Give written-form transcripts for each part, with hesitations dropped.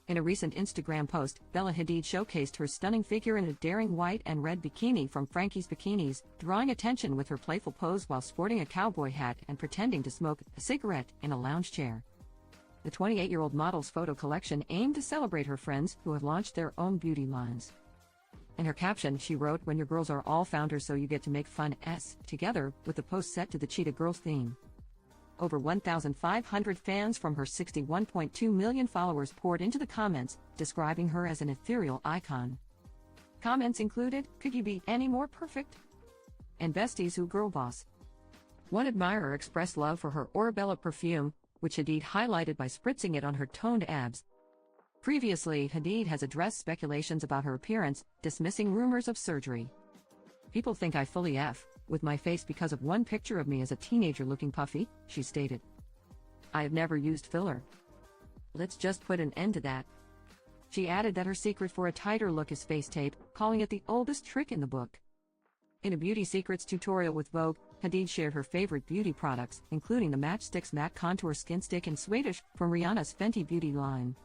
In a recent Instagram post, Bella Hadid showcased her stunning figure in a daring white and red bikini from Frankie's Bikinis, drawing attention with her playful pose while sporting a cowboy hat and pretending to smoke a cigarette in a lounge chair. The 28-year-old model's photo collection aimed to celebrate her friends who have launched their own beauty lines. In her caption, she wrote, "When your girls are all founders so you get to make fun together," with the post set to the Cheetah Girls theme. Over 1,500 fans from her 61.2 million followers poured into the comments, describing her as an ethereal icon. Comments included, "Could you be any more perfect?" and "Besties who girl boss." One admirer expressed love for her Orebella perfume, which Hadid highlighted by spritzing it on her toned abs. Previously, Hadid has addressed speculations about her appearance, dismissing rumors of surgery. "People think I fully F with my face because of one picture of me as a teenager looking puffy," she stated. "I have never used filler. Let's just put an end to that." She added that her secret for a tighter look is face tape, calling it the oldest trick in the book. In a beauty secrets tutorial with Vogue, Hadid shared her favorite beauty products, including the Matchsticks Matte Contour Skin Stick and Swedish from Rihanna's Fenty Beauty line.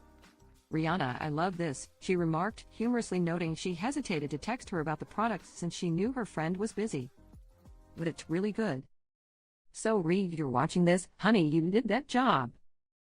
"Rihanna, I love this," she remarked, humorously noting she hesitated to text her about the products since she knew her friend was busy. "But it's really good. So Reed, you're watching this, honey, you did that job."